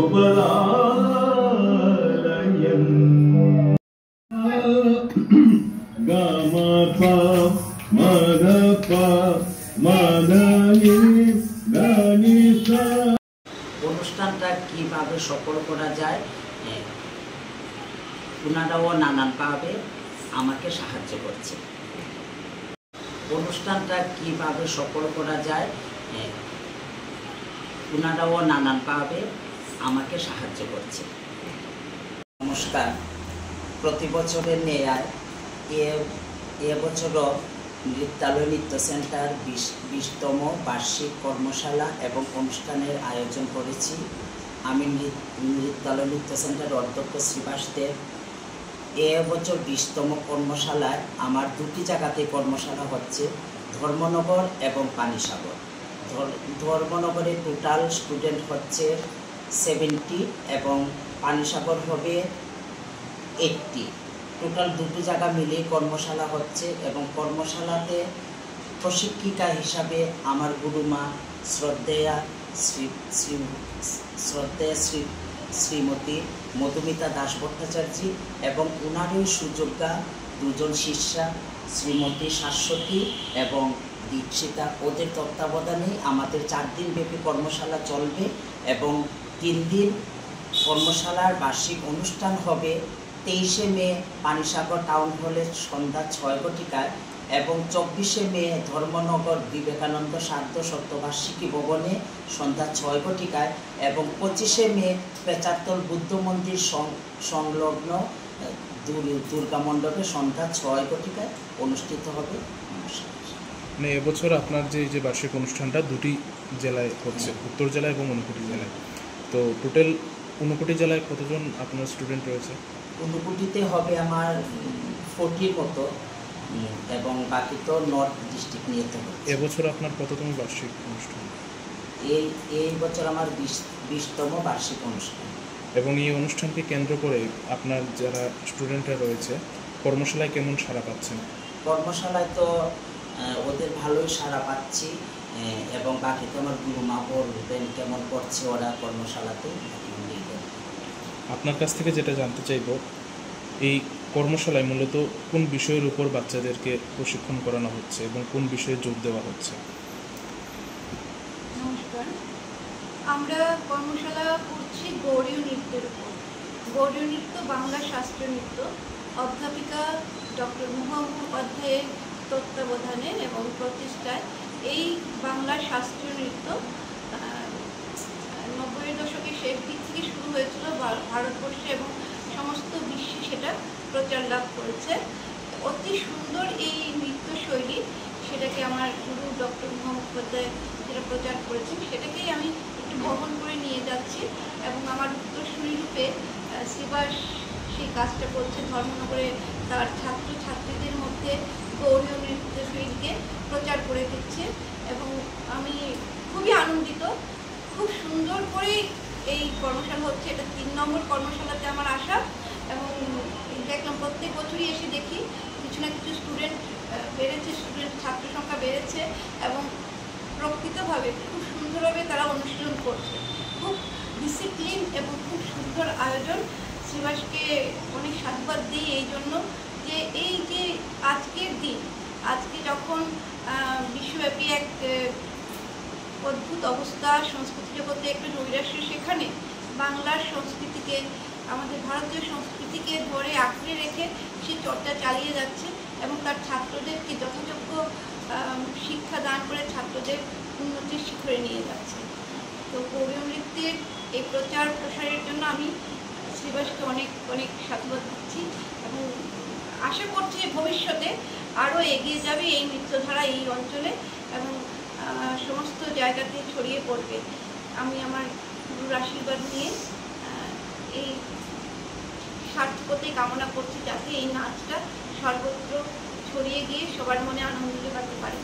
गोपालयन् गमपा मदपा मदनि गनिसा। অনুষ্ঠানটা কিভাবে সফল করা যায় ওনারাও নানানভাবে আমাকে সাহায্য করছে। অনুষ্ঠানটা কিভাবে সফল করা যায় ওনারাও নানানভাবে আমাকে সাহায্য করছে। নমস্কার, প্রতি বছরের ন্যায় এবছরও নৃত্যালয় নৃত্য সেন্টার 20তম বার্ষিক কর্মশালা এবং অনুষ্ঠানের আয়োজন করেছি। আমি নৃত্যালয় নৃত্য সেন্টারের অধ্যক্ষ শ্রীবাস দেব। এবছর 20তম কর্মশালায় আমার দুটি জায়গাতে কর্মশালা হচ্ছে, ধর্মনগর এবং পানিসাগর। ধর্মনগরে টোটাল স্টুডেন্ট হচ্ছে 70 এবং পানিসাগর হবে 80। টোটাল দুটো জায়গা মিলিয়ে কর্মশালা হচ্ছে এবং কর্মশালাতে প্রশিক্ষিকা হিসাবে আমার গুরুমা শ্রদ্ধেয়া শ্রীমতী মধুমিতা দাস ভট্টাচার্য এবং ওনারই সুযোগ্যা দুজন শিষ্যা শ্রীমতী শাশ্বতী এবং দীক্ষিতা, ওদের তত্ত্বাবধানে আমাদের 4 দিন ব্যাপী কর্মশালা চলবে এবং 3 দিন কর্মশালার বার্ষিক অনুষ্ঠান হবে 23শে মে পানিসাগর টাউন হলে সন্ধ্যা 6 ঘটিকায় এবং 24শে মে ধর্মনগর বিবেকানন্দ সার্ধ শতবার্ষিকী ভবনে সন্ধ্যা 6 ঘটিকায় এবং 25শে মে পেচারতল বুদ্ধ মন্দির সংলগ্ন দুর্গা মণ্ডপে সন্ধ্যা 6 ঘটিকায় অনুষ্ঠিত হবে। মানে এবছর আপনার যে বার্ষিক অনুষ্ঠানটা দুটি জেলায় হচ্ছে, উত্তর জেলা এবং ঊনকোটি জেলায়। তো টোটাল ঊনকোটি জেলায় কতজন আপনার স্টুডেন্ট রয়েছে? ঊনকোটিতে হবে আমার 40 মতো এবং বাকি তো নর্থ ডিস্ট্রিক্ট নিয়ে হবে। এবছর আপনার কততম বার্ষিক অনুষ্ঠান? এই বছর আমার 20তম বার্ষিক অনুষ্ঠান। এবং এই অনুষ্ঠানকে কেন্দ্র করে আপনার যারা স্টুডেন্টরা রয়েছে কর্মশালায় কেমন সাড়া পাচ্ছেন? কর্মশালায় তো ওদের ভালোই সাড়া পাচ্ছি এবং বাকি তো আমার গুরুমা বলবেন কেমন করছে ওরা কর্মশালাতে। আপনার কাছ থেকে যেটা জানতে চাইব, এই কর্মশালায় মূলত কোন বিষয়ের উপর বাচ্চাদেরকে প্রশিক্ষণ করানো হচ্ছে এবং কোন বিষয়ে জোর দেওয়া হচ্ছে? নমস্কার, আমরা কর্মশালা করছি গৌড়ীয় নৃত্যের উপর। গৌড়ীয় নৃত্য বাংলা শাস্ত্রীয় নৃত্য, অধ্যাপিকা ডক্টর মুহা মুখোপাধ্যায়ের তত্ত্বাবধানে এবং প্রতিষ্ঠায় এই বাংলা শাস্ত্রীয় নৃত্য 90-এর দশকের শেষ দিক থেকে শুরু হয়েছিল ভারতবর্ষে এবং সমস্ত বিশ্বে সেটা প্রচার লাভ করেছে। অতি সুন্দর এই নৃত্যশৈলী, সেটাকে আমার গুরু ডক্টর মুহা মুখোপাধ্যায় যেটা প্রচার করেছেন সেটাকেই আমি একটু বহন করে নিয়ে যাচ্ছি এবং আমার উত্তরসূরি রূপে শ্রীবাস সেই কাজটা করছে। ধর্মনগরে তার ছাত্রছাত্রীদের মধ্যে গৌড়ীয় নৃত্যশৈলীকে প্রচার করে দিচ্ছে এবং আমি খুবই আনন্দিত। খুব সুন্দর করে এই কর্মশালা হচ্ছে, এটা 3 নম্বর কর্মশালাতে আমার আসা এবং দেখলাম প্রত্যেক বছরই এসে দেখি কিছু না কিছু স্টুডেন্ট বেড়েছে, ছাত্র সংখ্যা বেড়েছে এবং প্রকৃতভাবে খুব সুন্দরভাবে তারা অনুশীলন করছে। খুব ডিসিপ্লিন এবং খুব সুন্দর আয়োজন। শ্রীবাসকে অনেক সাধুবাদ দিই এই জন্য যে এই যে আজকের দিন, আজকে যখন বিশ্বব্যাপী এক অদ্ভুত অবস্থা, সংস্কৃতি জগতে একটা নৈরাশ্য, সেখানে বাংলার সংস্কৃতিকে, আমাদের ভারতীয় সংস্কৃতিকে ধরে আঁকড়ে রেখে সে চর্চা চালিয়ে যাচ্ছে এবং তার ছাত্রদেরকে যথাযোগ্য শিক্ষা দান করে ছাত্রদের উন্নতির শিখরে নিয়ে যাচ্ছে। তো গৌড়ীয় নৃত্যের এই প্রচার প্রসারের জন্য আমি শ্রীবাসকে অনেক অনেক সাধুবাদ দিচ্ছি এবং আশা করছি যে ভবিষ্যতে আরও এগিয়ে যাবে এই নৃত্যধারা এই অঞ্চলে এবং সমস্ত জায়গাতে ছড়িয়ে পড়বে। আমি আমার গুরুর আশীর্বাদ নিয়ে এই সার্থকতাই কামনা করছি, যাতে এই নাচটা সর্বত্র ছড়িয়ে গিয়ে সবার মনে আনন্দ যোগাতে পারে।